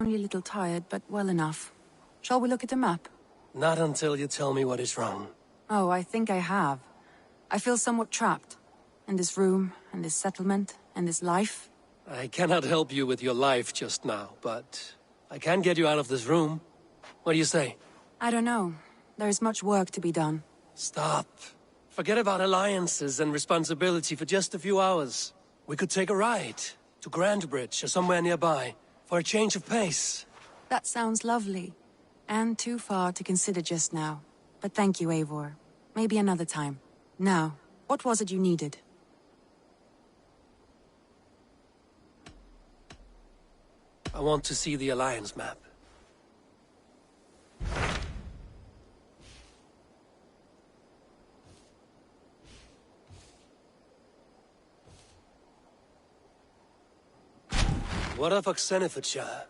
Only a little tired, but well enough. Shall we look at the map? Not until you tell me what is wrong. Oh, I think I have. I feel somewhat trapped. In this room, and this settlement, and this life. I cannot help you with your life just now, but I can get you out of this room. What do you say? I don't know. There is much work to be done. Stop. Forget about alliances and responsibility for just a few hours. We could take a ride to Grandbridge or somewhere nearby for a change of pace. That sounds lovely. And too far to consider just now. But thank you, Eivor. Maybe another time. Now, what was it you needed? I want to see the Alliance map. What of Oxenfordshire?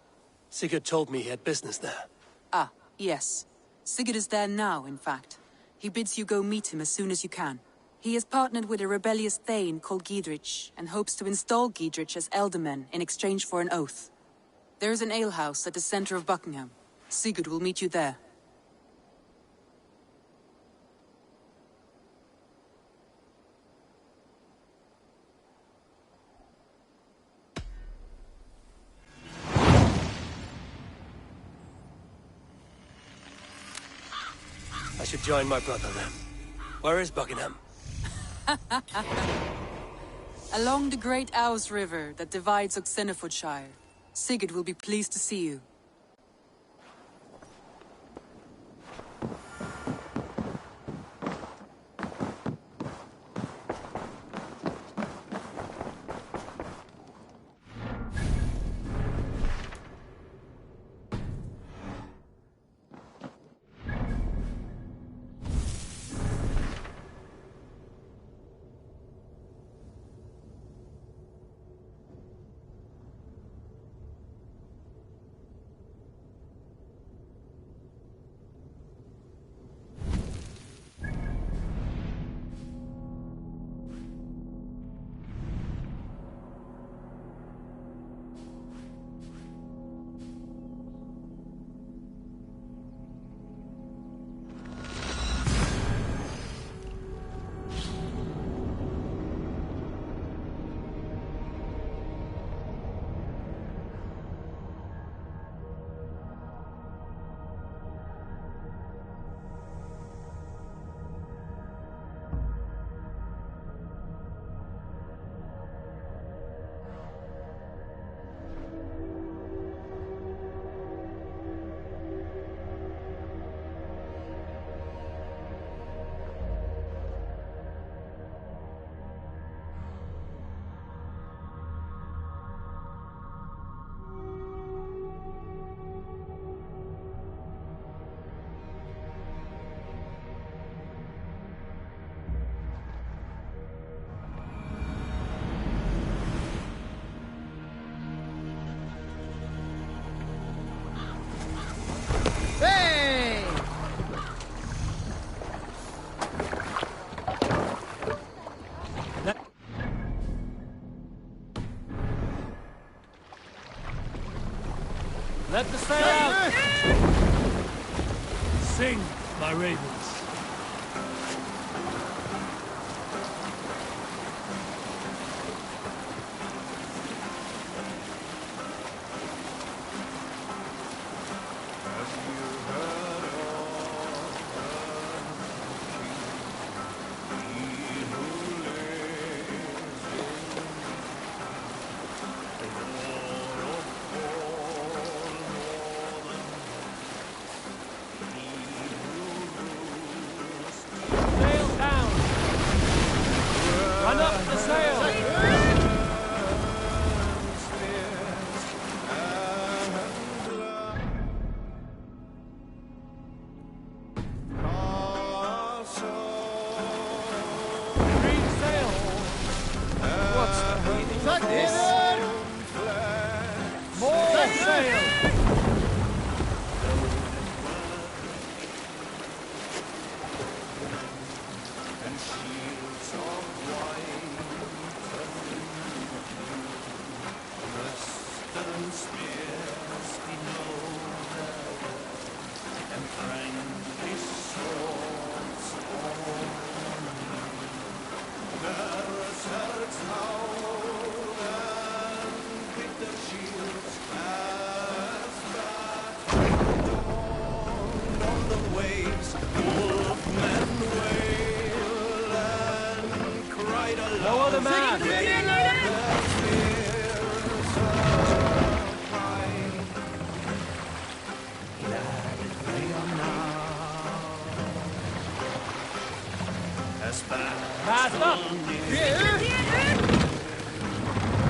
Sigurd told me he had business there. Ah, yes. Sigurd is there now, in fact. He bids you go meet him as soon as you can. He is partnered with a rebellious thane called Giedrich, and hopes to install Giedrich as Elderman in exchange for an oath. There is an alehouse at the center of Buckingham. Sigurd will meet you there. I should join my brother then. Where is Buckingham? Along the great Ouse River that divides Oxenfordshire. Sigurd will be pleased to see you. Let the sail out! Sing, my ravens.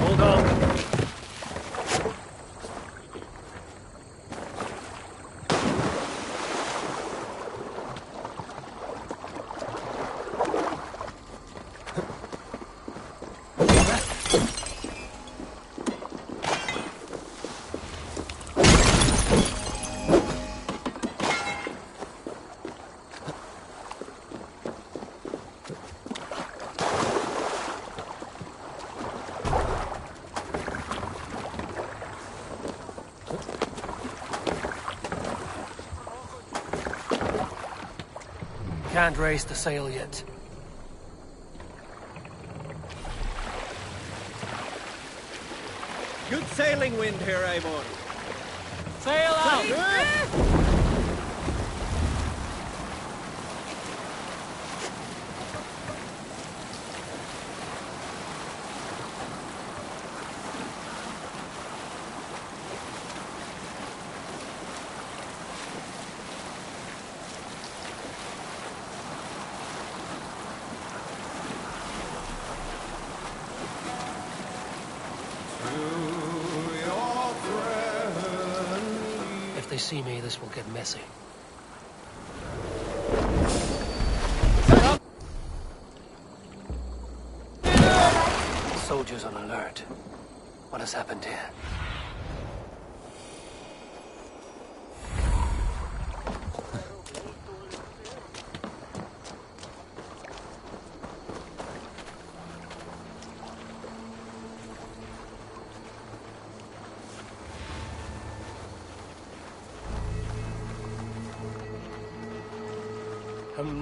Hold on. Can't raise the sail yet. Good sailing wind here, Eivor. Sail out! If they see me, this will get messy. Soldiers on alert. What has happened here?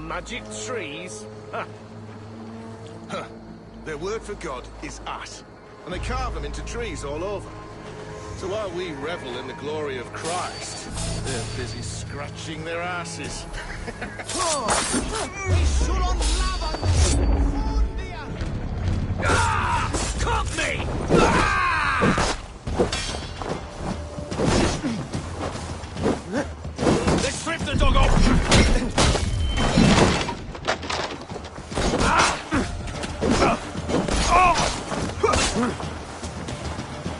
Magic trees? Huh. Huh. Their word for God is us, and they carve them into trees all over. So while we revel in the glory of Christ, they're busy scratching their asses. Caught me! Ah! Let's strip the dog off!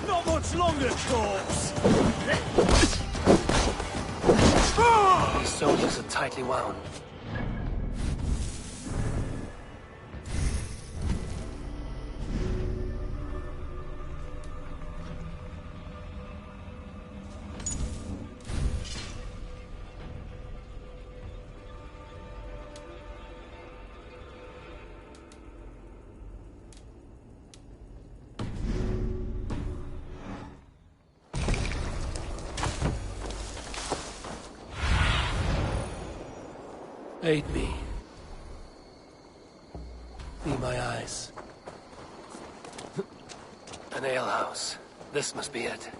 Not much longer, corpse! These soldiers are tightly wound. Aid me. Be my eyes. An alehouse. This must be it.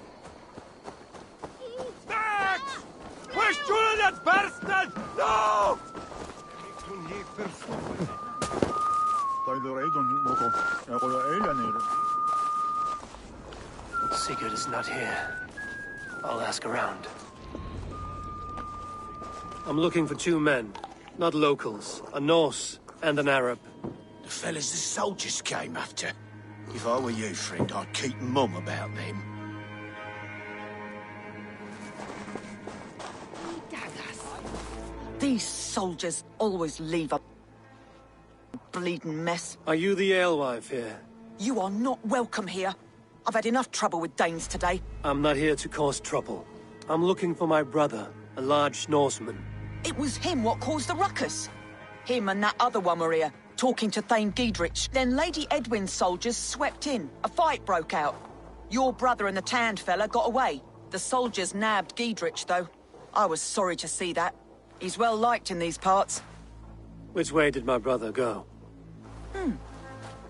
Back! Where's Julian Bersted? No! Sigurd is not here. I'll ask around. I'm looking for two men. Not locals. A Norse and an Arab. The fellas the soldiers came after. If I were you, friend, I'd keep mum about them. These soldiers always leave a bleeding mess. Are you the alewife here? You are not welcome here. I've had enough trouble with Danes today. I'm not here to cause trouble. I'm looking for my brother, a large Norseman. It was him what caused the ruckus. Him and that other one were here, talking to Thane Giedrich. Then Lady Edwin's soldiers swept in. A fight broke out. Your brother and the tanned fella got away. The soldiers nabbed Giedrich, though. I was sorry to see that. He's well liked in these parts. Which way did my brother go?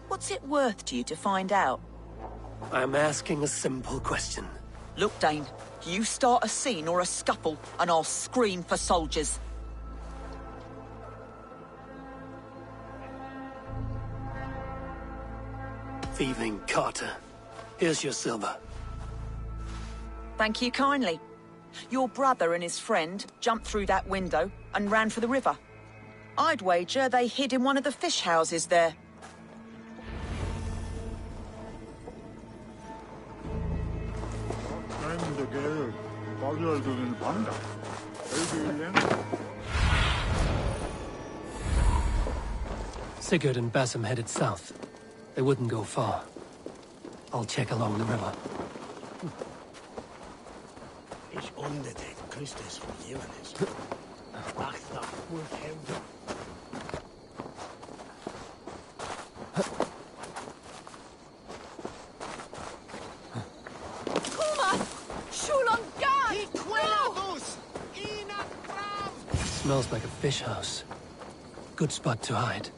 What's it worth to you to find out? I'm asking a simple question. Look, Dane, you start a scene or a scuffle, and I'll scream for soldiers. Thieving Carter. Here's your silver. Thank you kindly. Your brother and his friend jumped through that window and ran for the river. I'd wager they hid in one of the fish houses there. Sigurd and Basim headed south. They wouldn't go far. I'll check along the river. Ich unbedingt Christus vergeben ist. Wacht nach Wolfhemden. Smells like a fish house. Good spot to hide.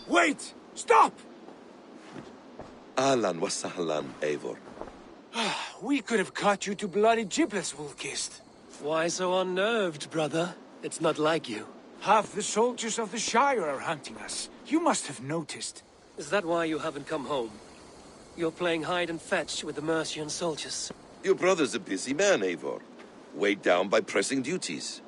Wait! Stop! Ahlan wa sahlan, Eivor. We could have cut you to bloody giblets, Wolf-Kissed. Why so unnerved, brother? It's not like you. Half the soldiers of the Shire are hunting us. You must have noticed. Is that why you haven't come home? You're playing hide and fetch with the Mercian soldiers. Your brother's a busy man, Eivor. Weighed down by pressing duties.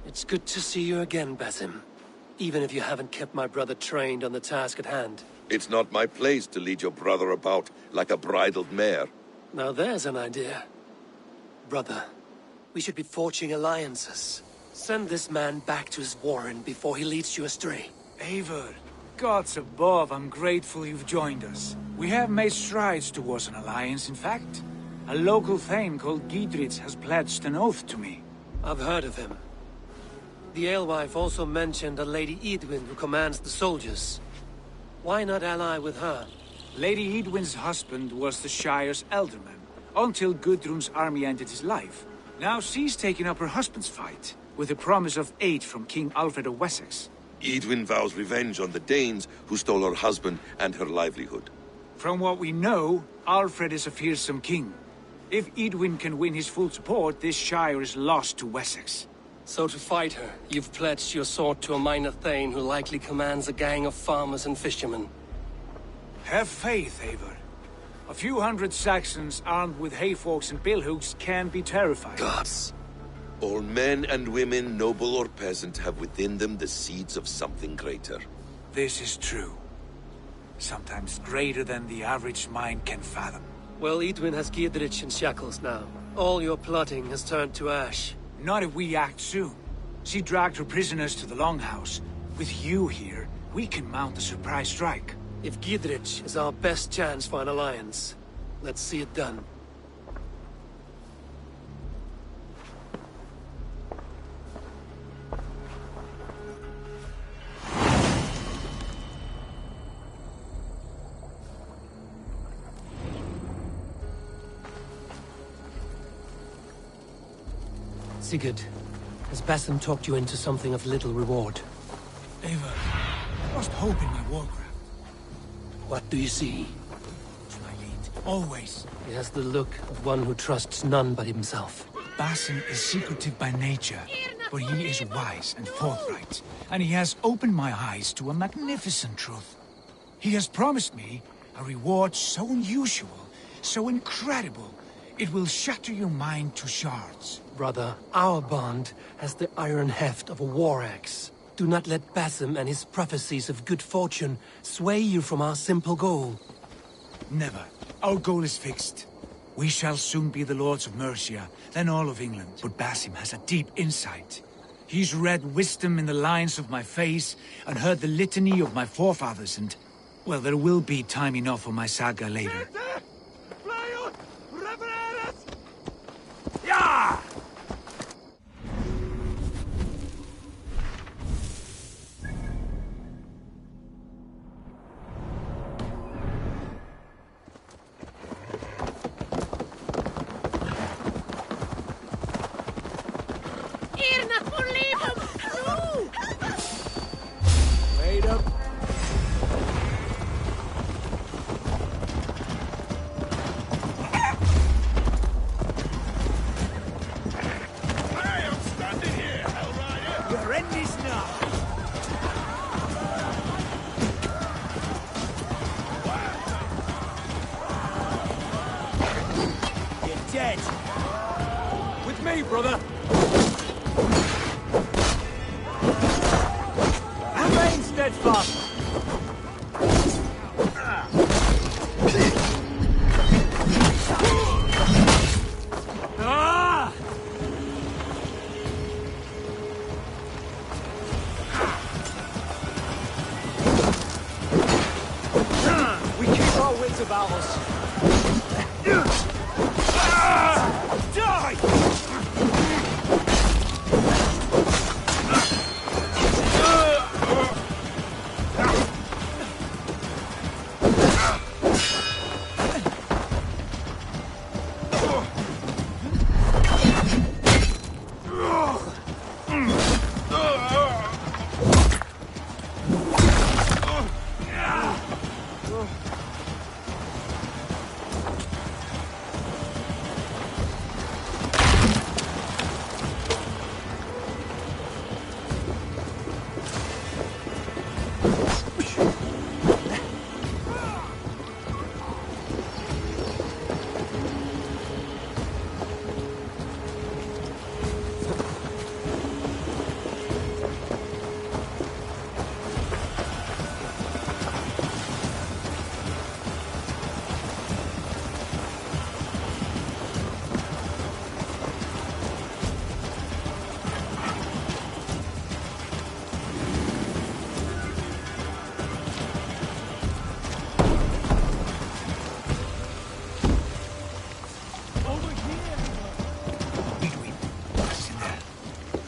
It's good to see you again, Basim. Even if you haven't kept my brother trained on the task at hand. It's not my place to lead your brother about like a bridled mare. Now there's an idea. Brother, we should be forging alliances. Send this man back to his warren before he leads you astray. Eivor, gods above, I'm grateful you've joined us. We have made strides towards an alliance, in fact. A local thane called Giedrich has pledged an oath to me. I've heard of him. The alewife also mentioned a Lady Edwin who commands the soldiers. Why not ally with her? Lady Edwin's husband was the Shire's elderman, until Gudrun's army ended his life. Now she's taken up her husband's fight, with the promise of aid from King Alfred of Wessex. Edwin vows revenge on the Danes who stole her husband and her livelihood. From what we know, Alfred is a fearsome king. If Edwin can win his full support, this Shire is lost to Wessex. So to fight her, you've pledged your sword to a minor thane who likely commands a gang of farmers and fishermen. Have faith, Eivor. A few hundred Saxons armed with hayforks and billhooks can be terrifying. Gods. All men and women, noble or peasant, have within them the seeds of something greater. This is true. Sometimes greater than the average mind can fathom. Well, Edwin has Giedrich in shackles now. All your plotting has turned to ash. Not if we act soon. She dragged her prisoners to the Longhouse. With you here, we can mount a surprise strike. If Giedrich is our best chance for an alliance, let's see it done. Sigurd, has Basim talked you into something of little reward? Eivor, lost hope in my warcraft. What do you see? To my lead, always. He has the look of one who trusts none but himself. Basim is secretive by nature, but he is wise and forthright, and he has opened my eyes to a magnificent truth. He has promised me a reward so unusual, so incredible, it will shatter your mind to shards. Brother, our bond has the iron heft of a war axe. Do not let Basim and his prophecies of good fortune sway you from our simple goal. Never. Our goal is fixed. We shall soon be the lords of Mercia, then all of England. But Basim has a deep insight. He's read wisdom in the lines of my face and heard the litany of my forefathers and... well, there will be time enough for my saga later. Yeah! Wait up. fast! We keep our wits about us. Die!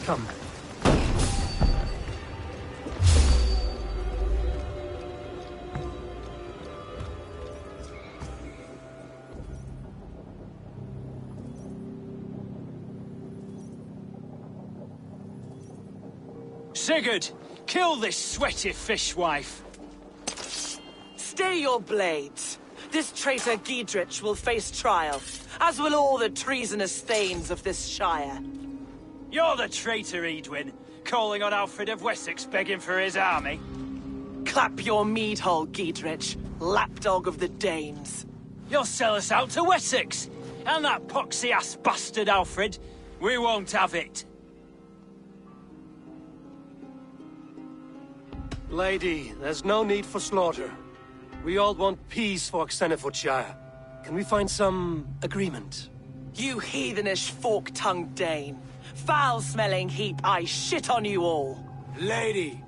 Come. Sigurd, kill this sweaty fishwife. Stay your blades. This traitor Giedrich will face trial, as will all the treasonous thanes of this shire. You're the traitor, Edwin, calling on Alfred of Wessex begging for his army. Clap your mead hole, Giedrich, lapdog of the Danes. You'll sell us out to Wessex, and that poxy-ass bastard Alfred. We won't have it. Lady, there's no need for slaughter. We all want peace for Xenofordshire. Can we find some agreement? You heathenish fork-tongued Dane. Foul-smelling heap, I shit on you all. Lady,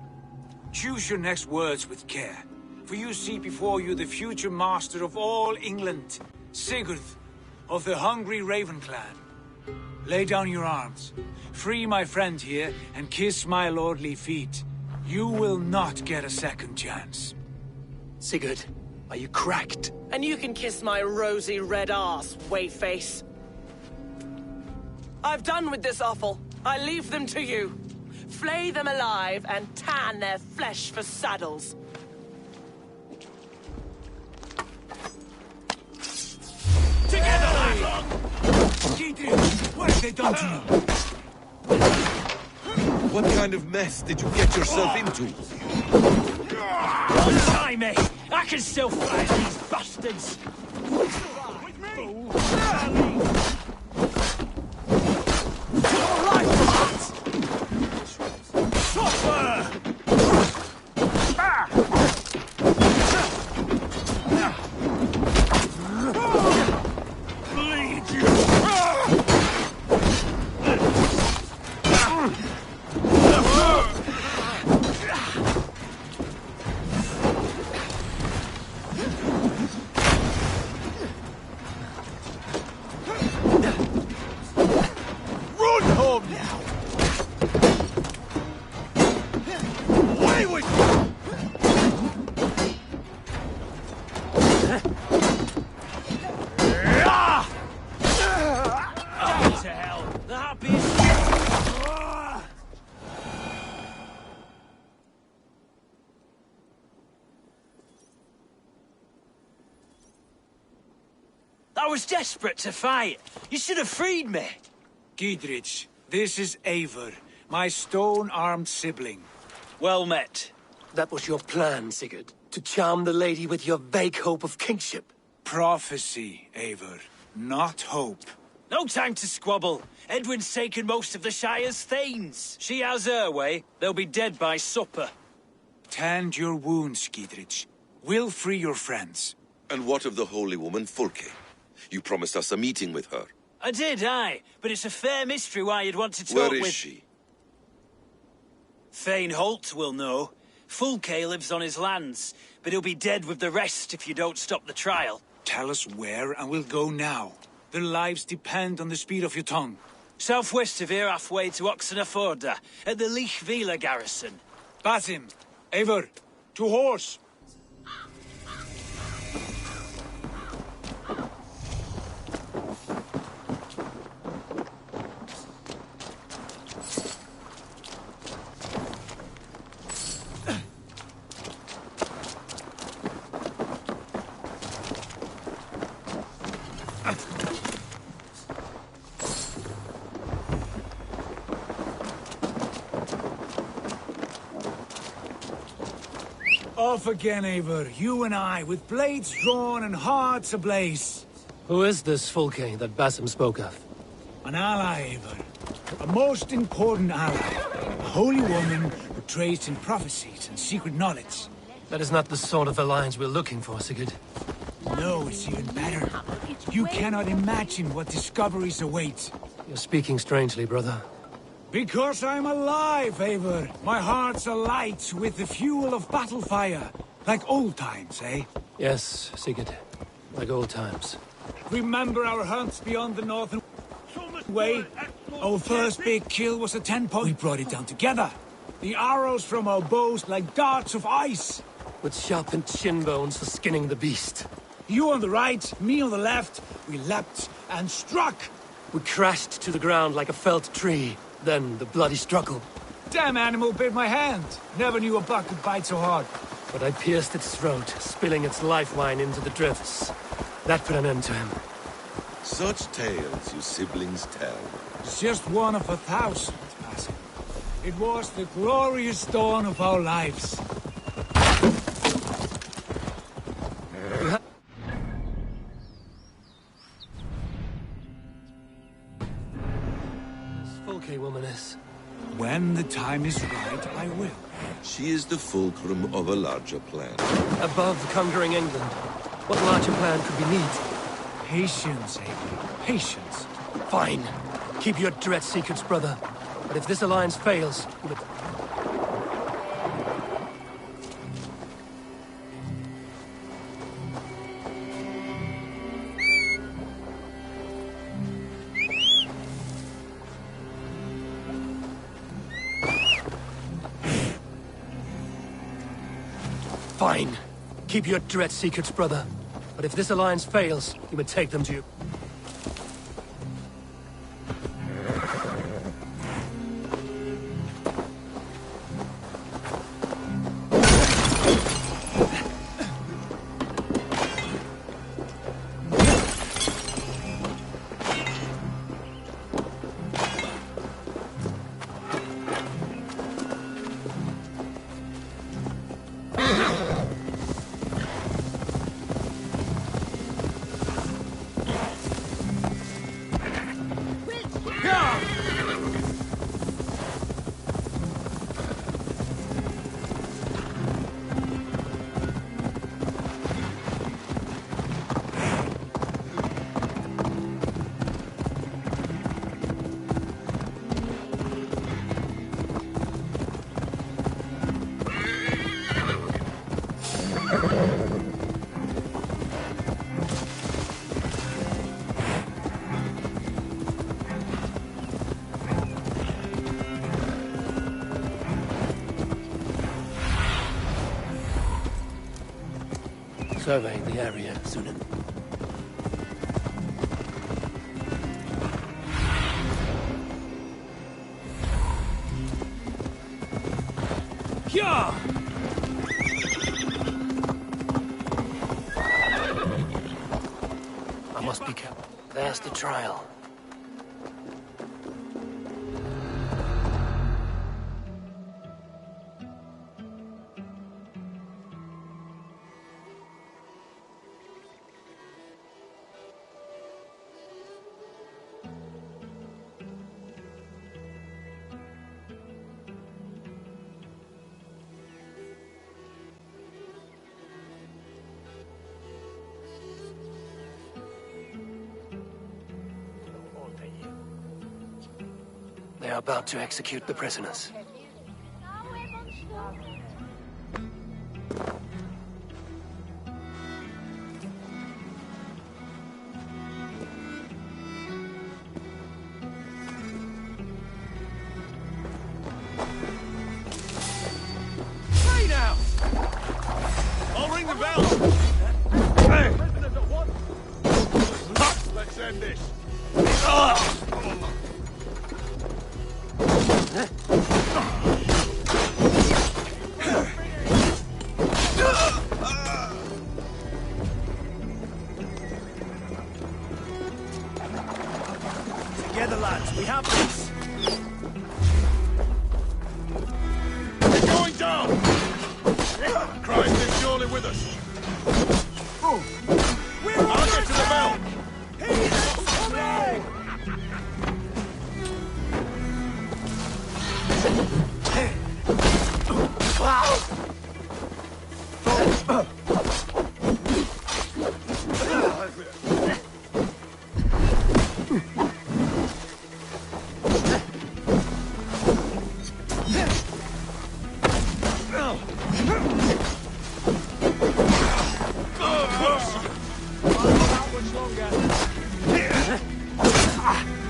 choose your next words with care, for you see before you the future master of all England, Sigurd of the hungry Raven clan. Lay down your arms, free my friend here, and kiss my lordly feet. You will not get a second chance. Sigurd, are you cracked? And you can kiss my rosy red arse, wayface. I've done with this offal. I leave them to you. Flay them alive and tan their flesh for saddles. Together, lad! Gideon, what have they done to you? What kind of mess did you get yourself into? Untie me! I can still fight these bastards! With me! I was desperate to fight. You should have freed me. Giedrich, this is Eivor, my stone-armed sibling. Well met. That was your plan, Sigurd. To charm the lady with your vague hope of kingship. Prophecy, Eivor, not hope. No time to squabble. Edwin's taken most of the Shire's thanes. She has her way. They'll be dead by supper. Tend your wounds, Gidrich. We'll free your friends. And what of the holy woman Fulke? You promised us a meeting with her. I did, aye. But it's a fair mystery why you'd want to talk Where is with... she? Thane Holt will know. Fulke lives on his lands, but he'll be dead with the rest if you don't stop the trial. Tell us where, and we'll go now. Their lives depend on the speed of your tongue. Southwest of here, halfway to Oxenaforda, at the Lichvila garrison. Basim, Eivor, to horse! Off again, Eivor. You and I, with blades drawn and hearts ablaze. Who is this Fulke that Basim spoke of? An ally, Eivor. A most important ally. A holy woman who trades in prophecies and secret knowledge. That is not the sort of alliance we're looking for, Sigurd. No, it's even better. You cannot imagine what discoveries await. You're speaking strangely, brother. Because I'm alive, Eivor. My heart's alight with the fuel of battle fire. Like old times, eh? Yes, Sigurd. Like old times. Remember our hunts beyond the northern way? Our first big kill was a 10-point. We brought it down together. The arrows from our bows like darts of ice. With sharpened shin bones for skinning the beast. You on the right, me on the left. We leapt and struck. We crashed to the ground like a felled tree. Then the bloody struggle. Damn animal bit my hand. Never knew a buck could bite so hard. But I pierced its throat, spilling its life wine into the drifts. That put an end to him. Such tales you siblings tell. It's just one of 1,000, Basim. It was the glorious dawn of our lives. Fulke woman is. When the time is right, I will. She is the fulcrum of a larger plan. Above conquering England, what larger plan could we need? Patience, Abel. Patience. Fine. Keep your dread secrets, brother. But if this alliance fails, you would... Fine. Keep your dread secrets, brother. But if this alliance fails, you would take them to you. Surveying the area, Sunan. Yeah! I must be careful. There's the trial. They're about to execute the prisoners. Hey now! I'll ring the bell! Hey! Let's end this. Together, lads, we have this. We're going down! Christ is surely with us. I'll get to the bell!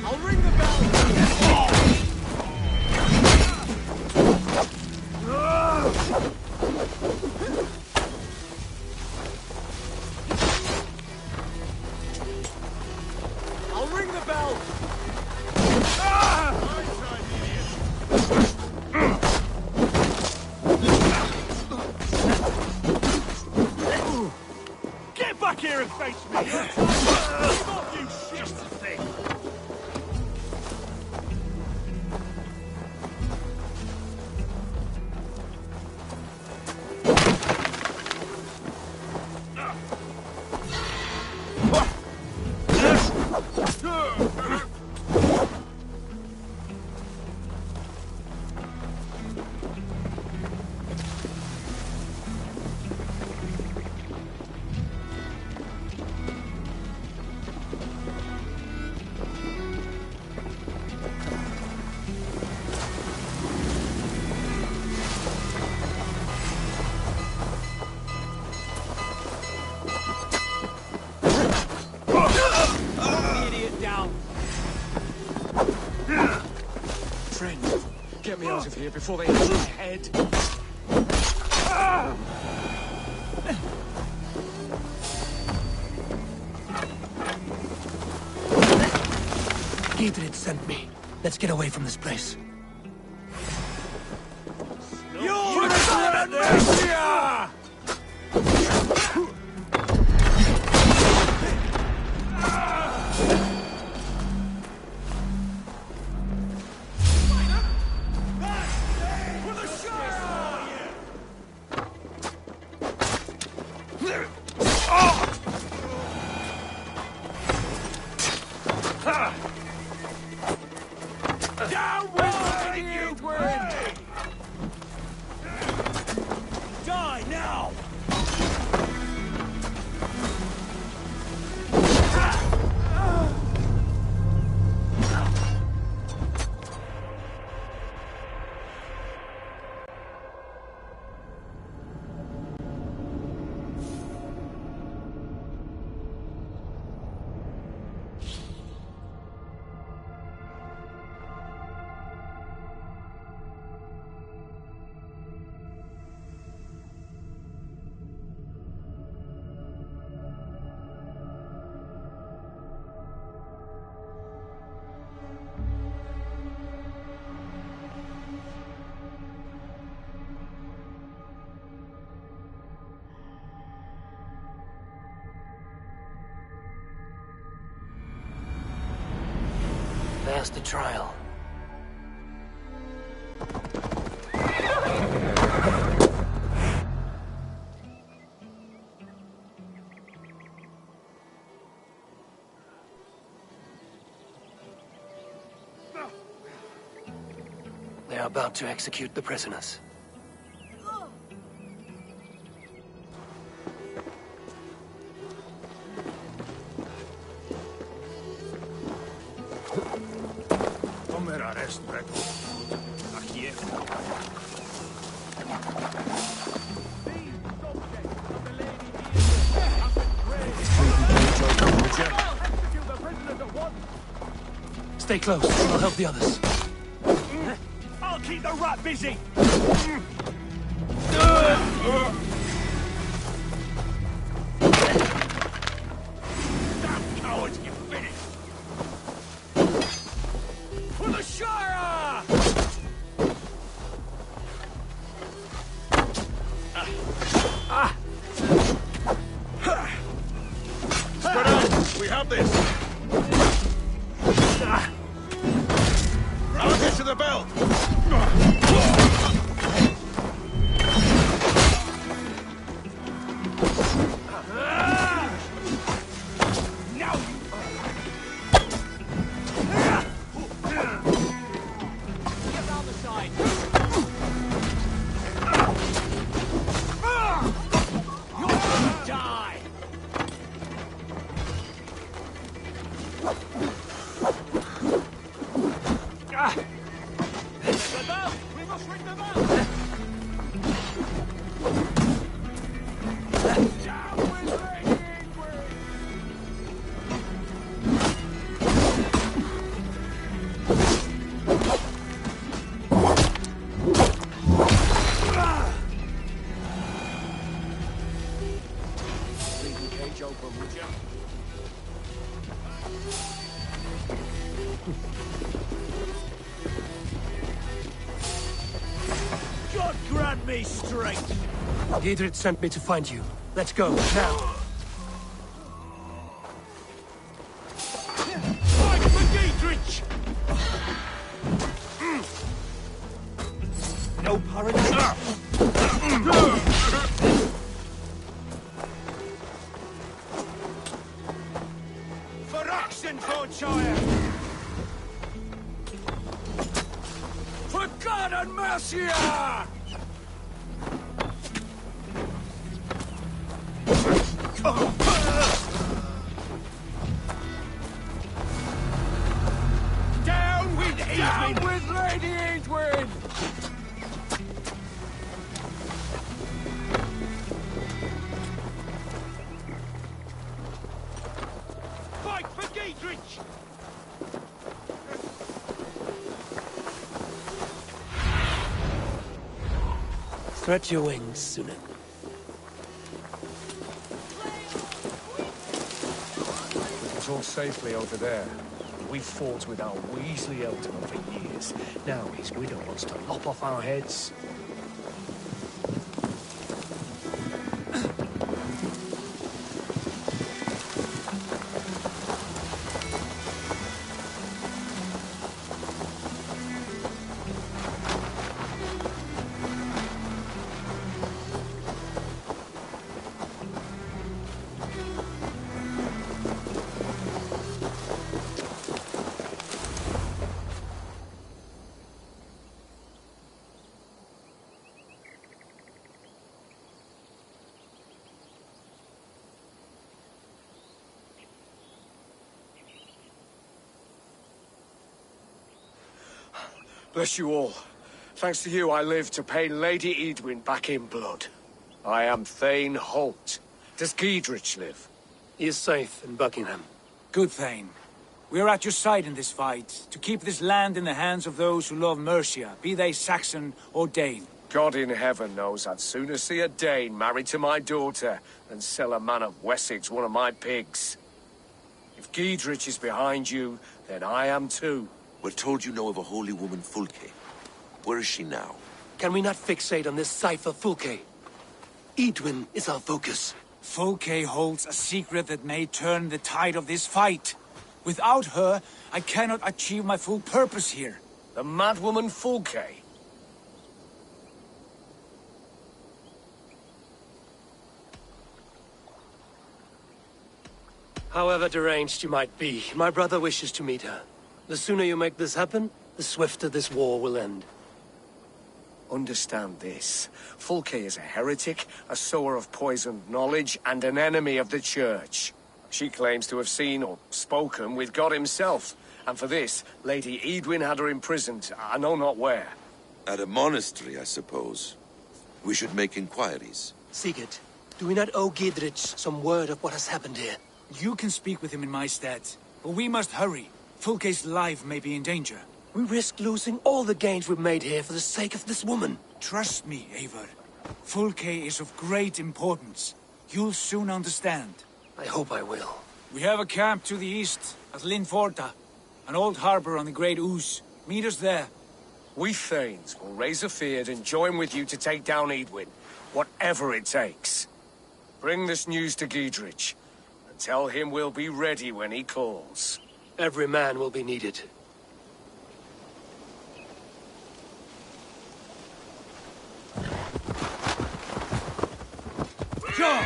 I'll ring the bell. I'll ring the bell. Get back here and face me! Fuck you, shit! Just a thing. Friend, get me out of here before they hit my head. Gidrid sent me. Let's get away from this place. You're the Mercia! Down with you, die now! There's the trial. They're about to execute the prisoners. Come here, arrest, Breton. Stay close. I'll help the others. I'll keep the rat busy! Damn cowards, you finished! For the Shire! Spread out! We have this! I'll get to the belt! Now you... Get round the side! You're gonna die! The bell! We must ring the bell! Down with Lady Ingrid! Leave the cage open, would you? God grant me strength! Giedrich sent me to find you. Let's go, now. Fight for Giedrich! No paradise! For action, Thornshire! For God and Mercia! Down with Edwin! Down with Lady Edwin! Fight for Giedrich! Stretch your wings, Sunan. It's all safely over there. We fought with our Weasley Ealdorman for years. Now his widow wants to lop off our heads. Bless you all. Thanks to you, I live to pay Lady Edwin back in blood. I am Thane Holt. Does Giedrich live? He is safe in Buckingham. Good Thane. We are at your side in this fight, to keep this land in the hands of those who love Mercia, be they Saxon or Dane. God in heaven knows I'd sooner see a Dane married to my daughter than sell a man of Wessex one of my pigs. If Giedrich is behind you, then I am too. We're told you know of a holy woman, Fulke. Where is she now? Can we not fixate on this cipher, Fulke? Edwin is our focus. Fulke holds a secret that may turn the tide of this fight. Without her, I cannot achieve my full purpose here. The madwoman Fulke? However deranged you might be, my brother wishes to meet her. The sooner you make this happen, the swifter this war will end. Understand this. Fulke is a heretic, a sower of poisoned knowledge, and an enemy of the Church. She claims to have seen or spoken with God himself. And for this, Lady Edwin had her imprisoned, I know not where. At a monastery, I suppose. We should make inquiries. Sigurd, do we not owe Giedrich some word of what has happened here? You can speak with him in my stead, but we must hurry. Fulke's life may be in danger. We risk losing all the gains we've made here for the sake of this woman. Trust me, Eivor. Fulke is of great importance. You'll soon understand. I hope I will. We have a camp to the east at Linforta, an old harbor on the Great Ouse. Meet us there. We Thanes will raise a field and join with you to take down Edwin, whatever it takes. Bring this news to Giedrich, and tell him we'll be ready when he calls. Every man will be needed. John!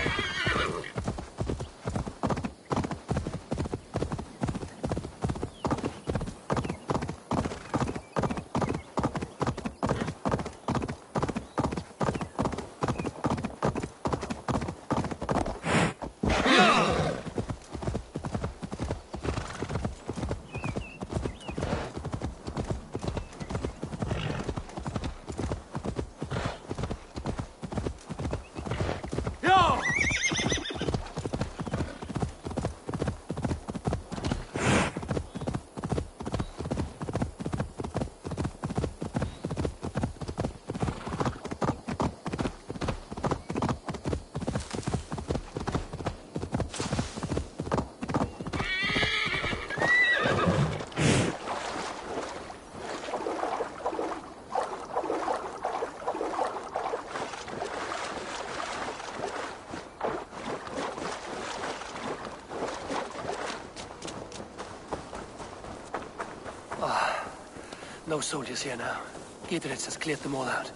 No soldiers here now. Giedrich has cleared them all out.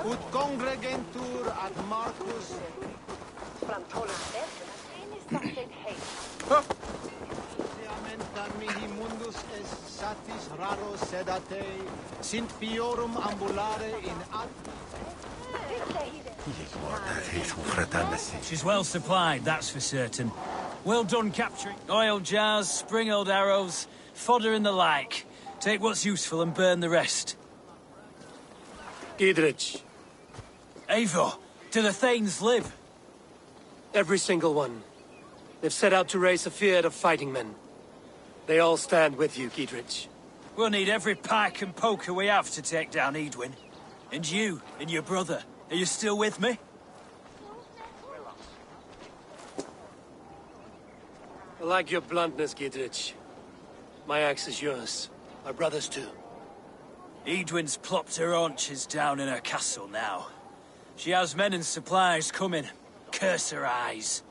Ut congregentur ad Marcus Diamenta mihi mundus est satis raro sedate sint fiorum ambulare in ad She's well supplied, that's for certain. Well done capturing oil jars, spring-oiled arrows, fodder and the like. Take what's useful and burn the rest. Giedrich. Eivor, do the Thanes live? Every single one. They've set out to raise a field of fighting men. They all stand with you, Giedrich. We'll need every pike and poker we have to take down Edwin. And you, and your brother, are you still with me? I like your bluntness, Giedrich. My axe is yours. My brother's too. Edwin's plopped her haunches down in her castle now. She has men and supplies coming. Curse her eyes.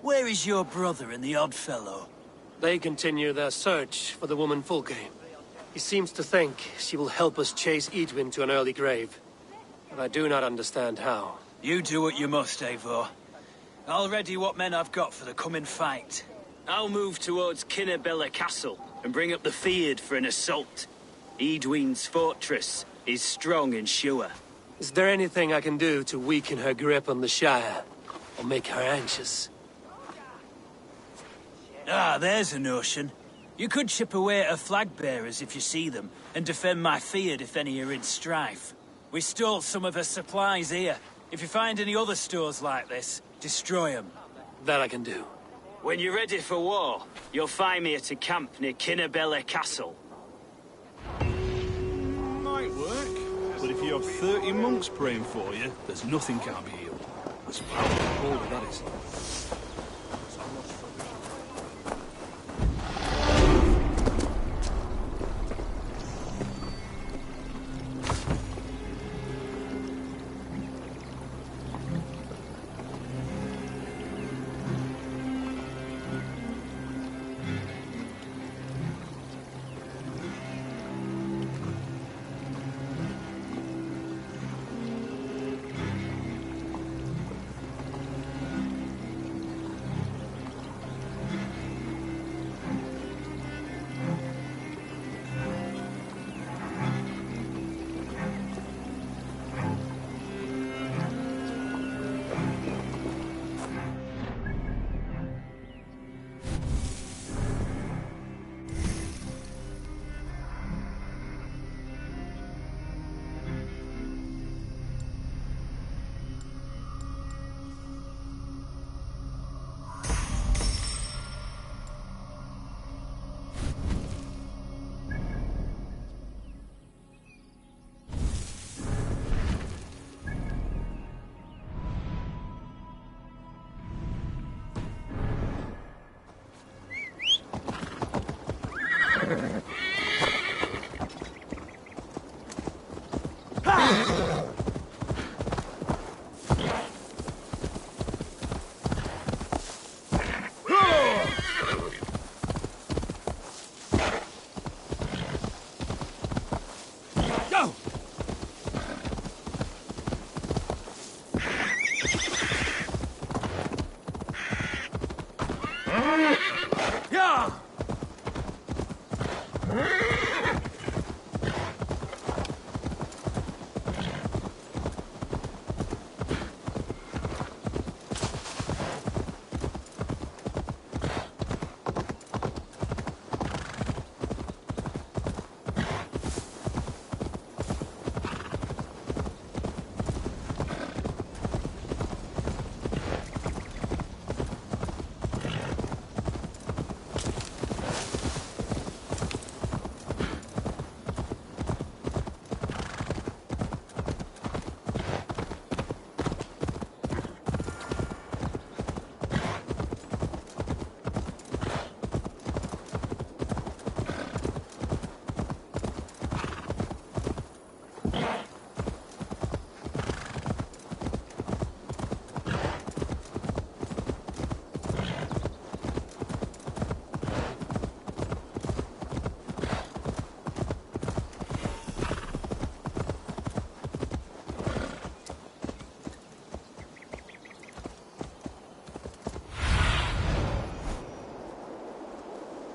Where is your brother and the odd fellow? They continue their search for the woman Fulke. He seems to think she will help us chase Edwin to an early grave. But I do not understand how. You do what you must, Eivor. I'll ready what men I've got for the coming fight. I'll move towards Kinnabella Castle and bring up the Fyrd for an assault. Edwin's fortress is strong and sure. Is there anything I can do to weaken her grip on the Shire? Or make her anxious? Ah, there's a notion. You could chip away at her flag-bearers if you see them, and defend my Fyrd if any are in strife. We stole some of her supplies here. If you find any other stores like this, destroy them. That I can do. When you're ready for war, you'll find me at a camp near Kinnabella Castle. Might work, but if you have 30 monks praying for you, there's nothing can't be healed. As powerful as that is.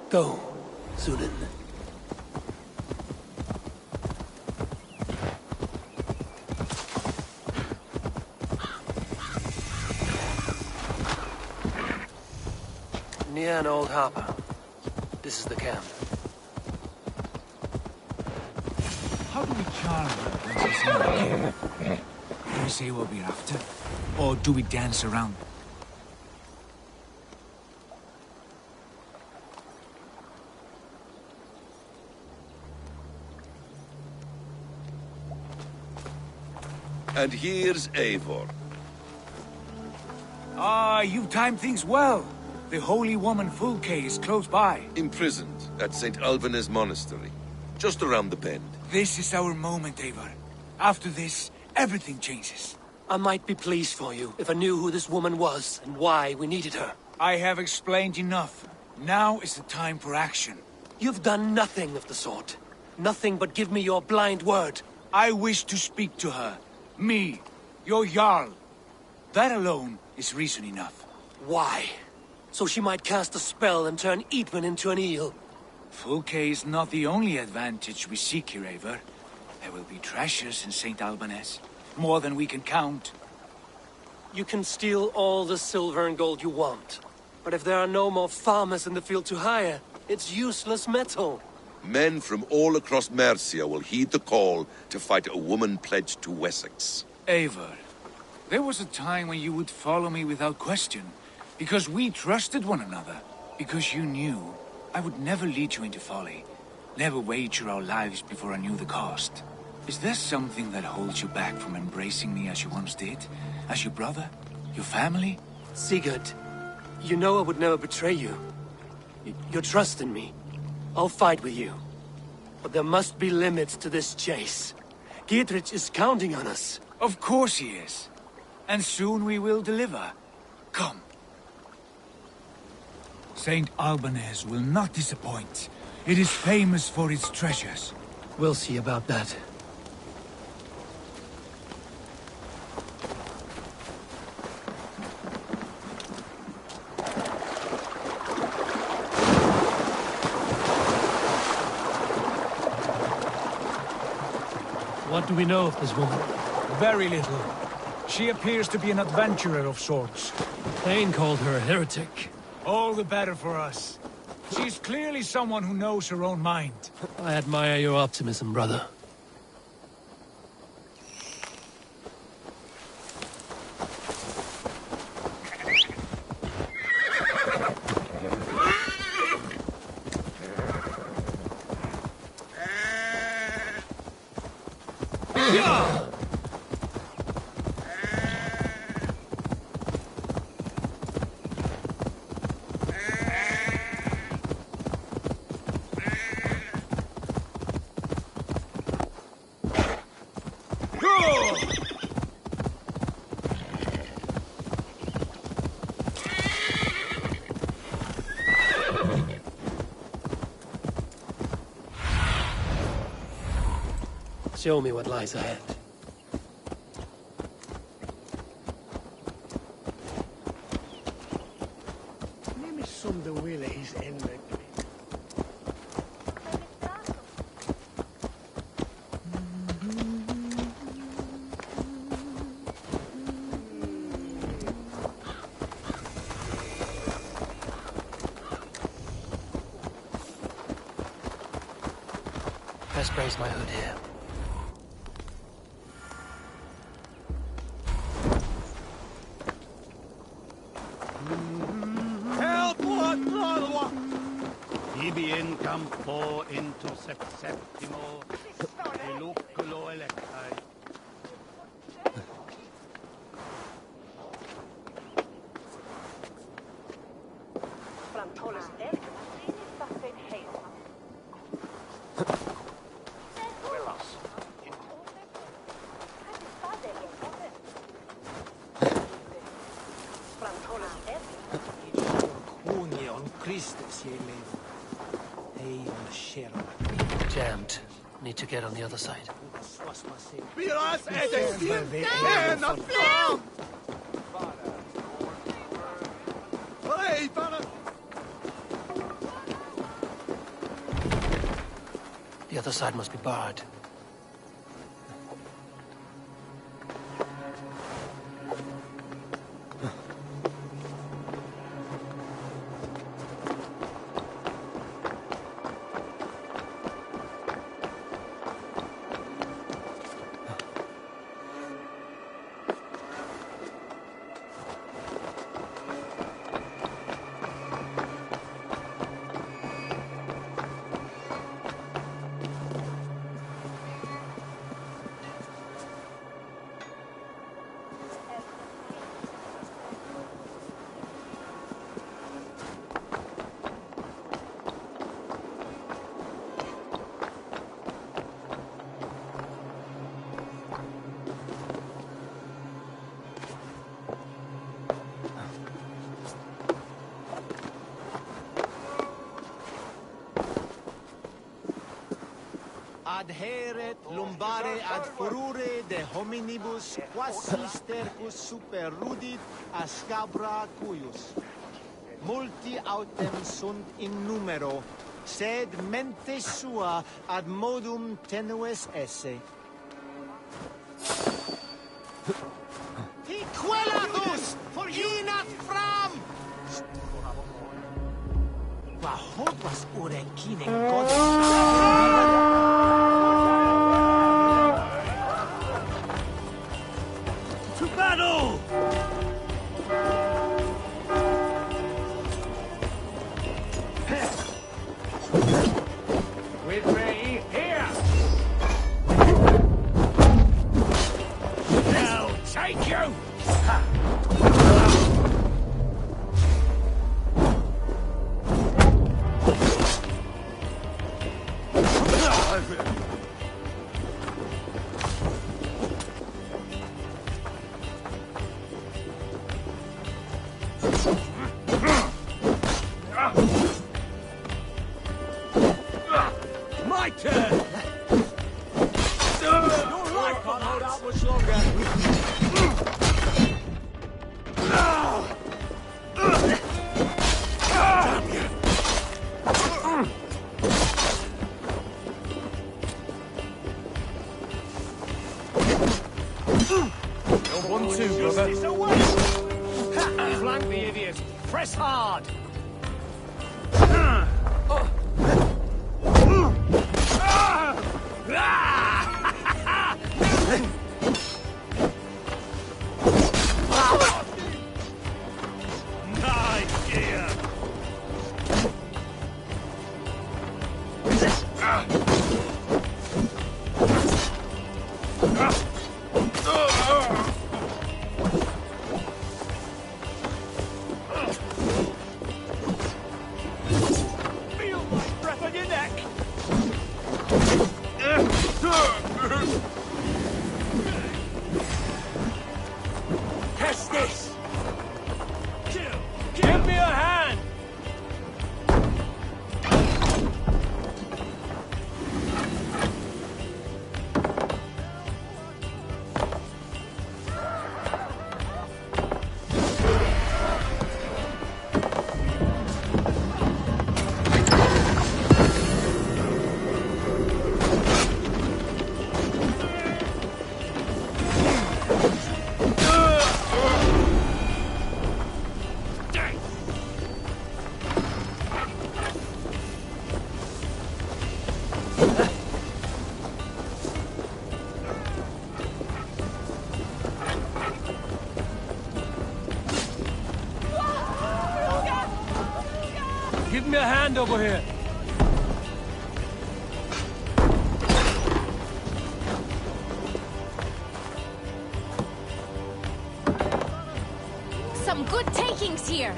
Go, Sunan. Near an old harbor. This is the camp. How do we charm her when she's in the camp? Do we say what we're after? Or do we dance around? And here's Eivor. Ah, you've timed things well. The holy woman Fulke is close by. Imprisoned at St. Alban's Monastery, just around the bend. This is our moment, Eivor. After this, everything changes. I might be pleased for you if I knew who this woman was and why we needed her. I have explained enough. Now is the time for action. You've done nothing of the sort. Nothing but give me your blind word. I wish to speak to her. Me, your Jarl. That alone is reason enough. Why? So she might cast a spell and turn Eadman into an eel. Fulke is not the only advantage we seek here, Eivor. There will be treasures in St. Alban's. More than we can count. You can steal all the silver and gold you want. But if there are no more farmers in the field to hire, it's useless metal. Men from all across Mercia will heed the call to fight a woman pledged to Wessex. Eivor, there was a time when you would follow me without question. Because we trusted one another. Because you knew I would never lead you into folly. Never wager our lives before I knew the cost. Is there something that holds you back from embracing me as you once did? As your brother? Your family? Sigurd, you know I would never betray you. Your trust in me. I'll fight with you. But there must be limits to this chase. Giedrich is counting on us. Of course he is. And soon we will deliver. Come. St. Alban's will not disappoint. It is famous for its treasures. We'll see about that. What do we know of this woman? Very little. She appears to be an adventurer of sorts. Thane called her a heretic. All the better for us. She's clearly someone who knows her own mind. I admire your optimism, brother. Show me what lies ahead. Som de willen is eindelijk. Best raise my hood here. Ibi in campo into septimo, eluculo electai. Jammed. Need to get on the other side. The other side must be barred. Adheret lumbare ad furore de hominibus quasi stercus super rudit ascabra cuius. Multi autem sunt in numero, sed mente sua ad modum tenues esse. Hiquelatus! Inat fram! Vahopas urecine godes. My turn! Your life can't hold out much longer. Flank the idiot. Press hard. me a hand over here. Some good takings here.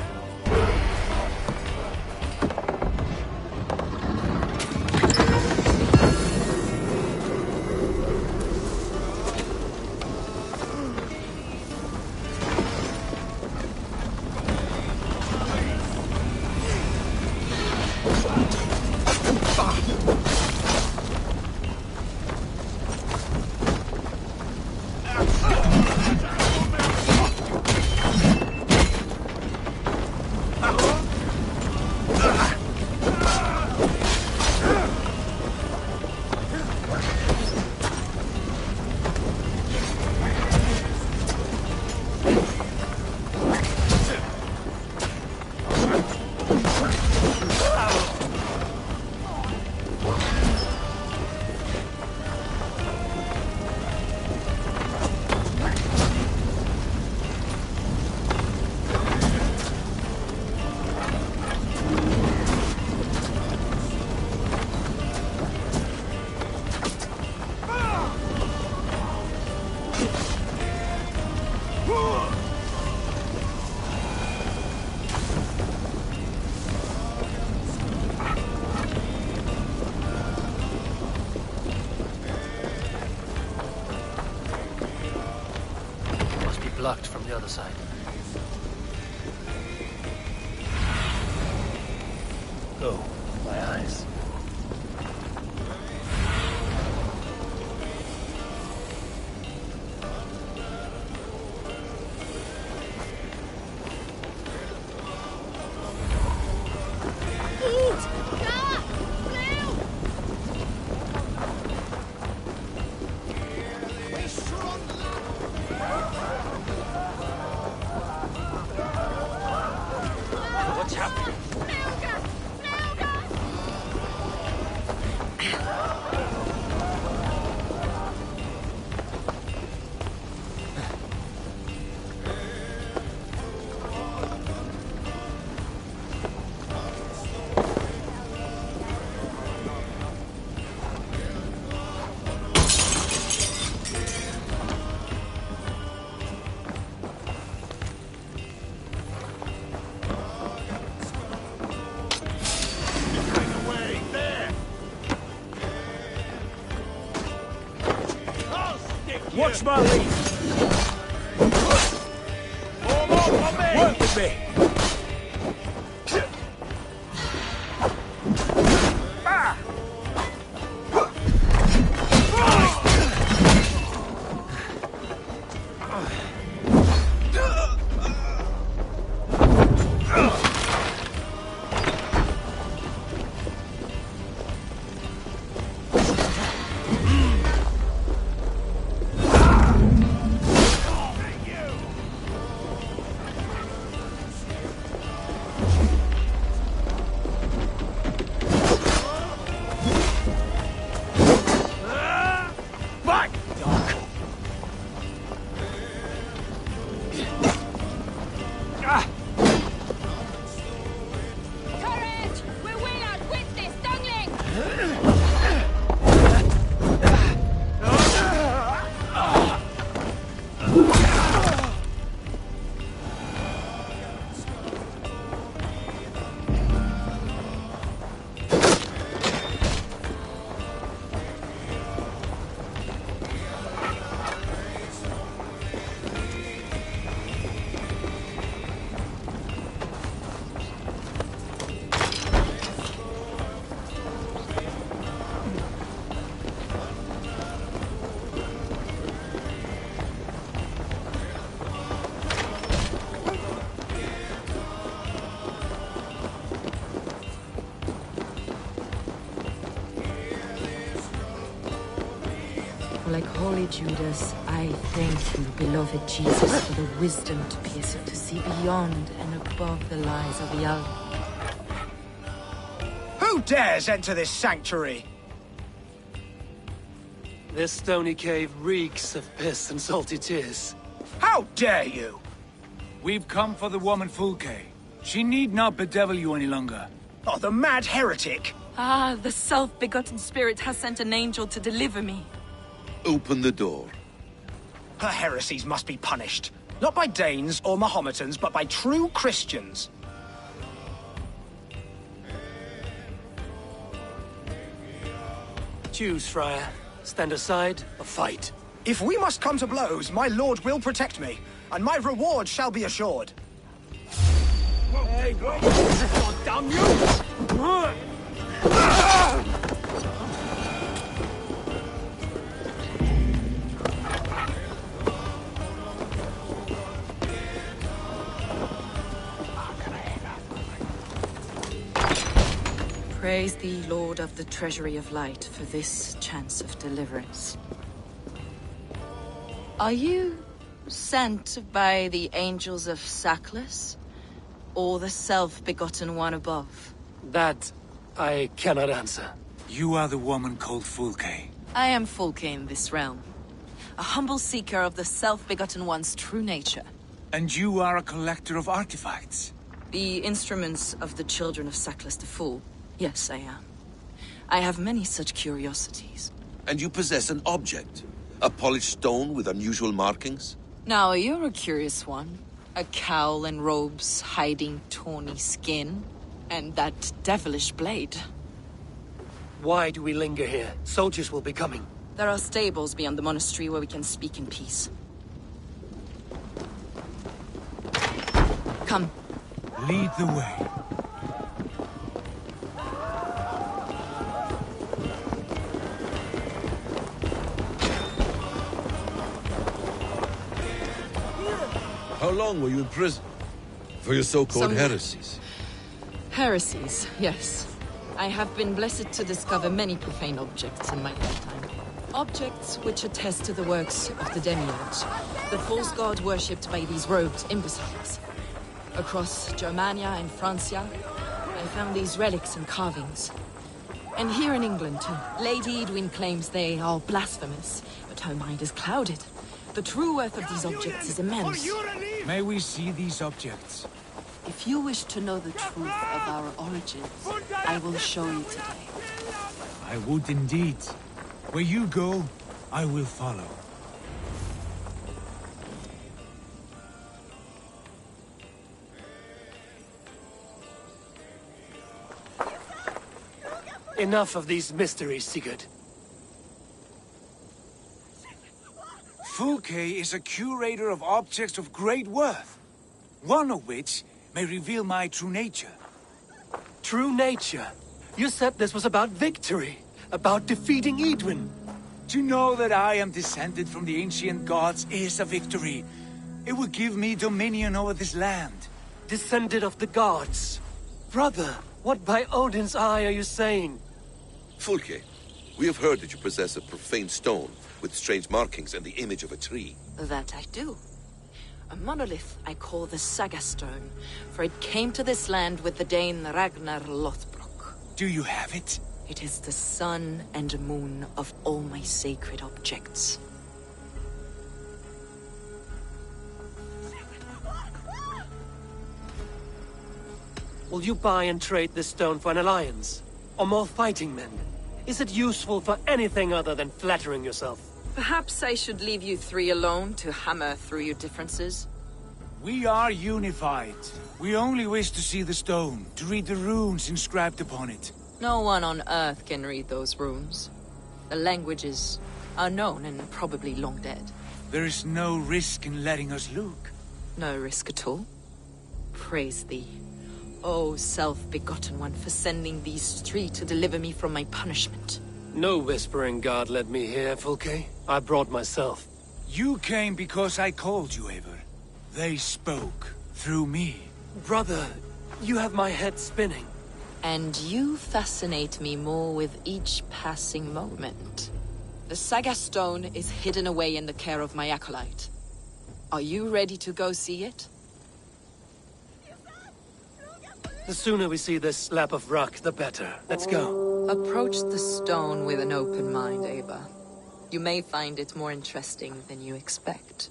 Blocked from the other side. Oh, my eyes. Watch my lead! Work with me! Like Holy Judas, I thank you, beloved Jesus, for the wisdom to pierce it, to see beyond and above the lies of Yalda. Who dares enter this sanctuary? This stony cave reeks of piss and salty tears. How dare you? We've come for the woman Fulke. She need not bedevil you any longer. Oh, the mad heretic! Ah, the self-begotten spirit has sent an angel to deliver me. Open the door. Her heresies must be punished. Not by Danes or Mahometans, but by true Christians. Choose, Friar. Stand aside or fight. If we must come to blows, my lord will protect me, and my reward shall be assured. Hey, wait! God damn you! Praise thee, Lord of the Treasury of Light, for this chance of deliverance. Are you sent by the angels of Sackless, or the self-begotten one above? That I cannot answer. You are the woman called Fulke. I am Fulke in this realm, a humble seeker of the self-begotten one's true nature. And you are a collector of artifacts. The instruments of the children of Sackless the Fool. Yes, I am. I have many such curiosities. And you possess an object? A polished stone with unusual markings? Now, you're a curious one. A cowl and robes hiding tawny skin. And that devilish blade. Why do we linger here? Soldiers will be coming. There are stables beyond the monastery where we can speak in peace. Come. Lead the way. How long were you in prison? For your so-called heresies? Heresies, yes. I have been blessed to discover many profane objects in my lifetime. Objects which attest to the works of the demiurge, the false god worshipped by these robed imbeciles. Across Germania and Francia, I found these relics and carvings. And here in England, too. Lady Edwin claims they are blasphemous, but her mind is clouded. The true worth of these objects is immense. May we see these objects? If you wish to know the truth of our origins, I will show you today. I would indeed. Where you go, I will follow. Enough of these mysteries, Sigurd. Fulke is a curator of objects of great worth, one of which may reveal my true nature. True nature? You said this was about victory, about defeating Edwin. To know that I am descended from the ancient gods is a victory. It will give me dominion over this land. Descended of the gods? Brother, what by Odin's eye are you saying? Fulke, we have heard that you possess a profane stone with strange markings and the image of a tree. That I do. A monolith I call the Saga Stone, for it came to this land with the Dane Ragnar Lothbrok. Do you have it? It is the sun and moon of all my sacred objects. Will you buy and trade this stone for an alliance? Or more fighting men? Is it useful for anything other than flattering yourself? Perhaps I should leave you three alone to hammer through your differences? We are unified. We only wish to see the stone, to read the runes inscribed upon it. No one on Earth can read those runes. The languages are known and probably long dead. There is no risk in letting us look. No risk at all. Praise thee, O self-begotten one, for sending these three to deliver me from my punishment. No whispering god led me here, Fulke. I brought myself. You came because I called you, Eivor. They spoke through me. Brother, you have my head spinning. And you fascinate me more with each passing moment. The Saga Stone is hidden away in the care of my acolyte. Are you ready to go see it? The sooner we see this slab of rock, the better. Let's go. Approach the stone with an open mind, Ava. You may find it more interesting than you expect.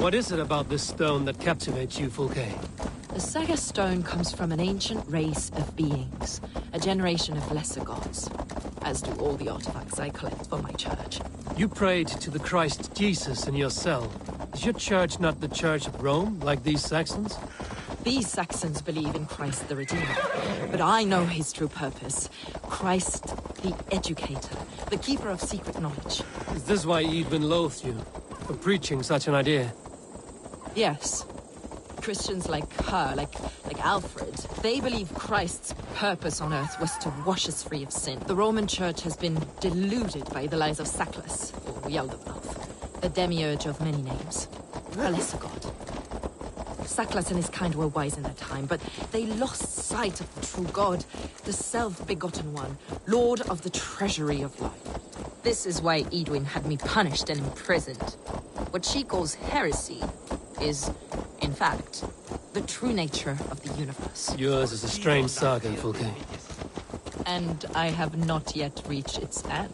What is it about this stone that captivates you, Fulke? The Saga stone comes from an ancient race of beings, a generation of lesser gods, as do all the artifacts I collect for my church. You prayed to the Christ Jesus in your cell. Is your church not the Church of Rome, like these Saxons? These Saxons believe in Christ the Redeemer, but I know his true purpose. Christ the Educator, the keeper of secret knowledge. Is this why Edwin loathed you, for preaching such an idea? Yes. Christians like her, like Alfred, they believe Christ's purpose on earth was to wash us free of sin. The Roman Church has been deluded by the lies of Saklas, or Yaldabaoth, the demiurge of many names, a lesser god. Saklas and his kind were wise in their time, but they lost sight of the true God, the self-begotten one, Lord of the treasury of life. This is why Edwin had me punished and imprisoned. What she calls heresy is, in fact, the true nature of the universe. Yours is a strange saga, Fulke. And I have not yet reached its end.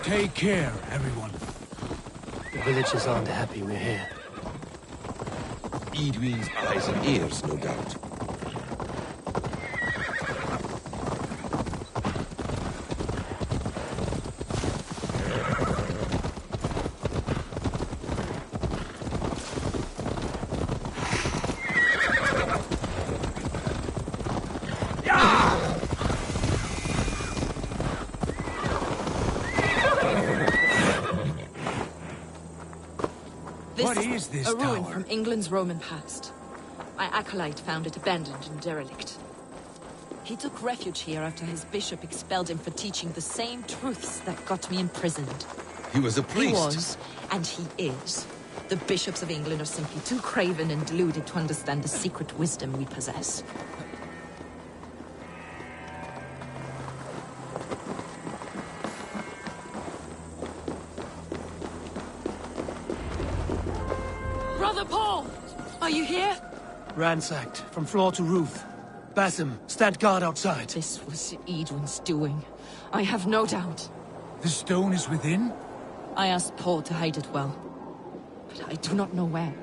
Take care, everyone. The villagers aren't happy we're here. Edwin's eyes and ears, no doubt. What is this a ruin tower? from England's Roman past. My acolyte found it abandoned and derelict. He took refuge here after his bishop expelled him for teaching the same truths that got me imprisoned. He was a priest. He was, and he is. The bishops of England are simply too craven and deluded to understand the secret wisdom we possess. Brother Paul! Are you here? Ransacked, from floor to roof. Basim, stand guard outside. This was Edwin's doing. I have no doubt. The stone is within? I asked Paul to hide it well, but I do not know where.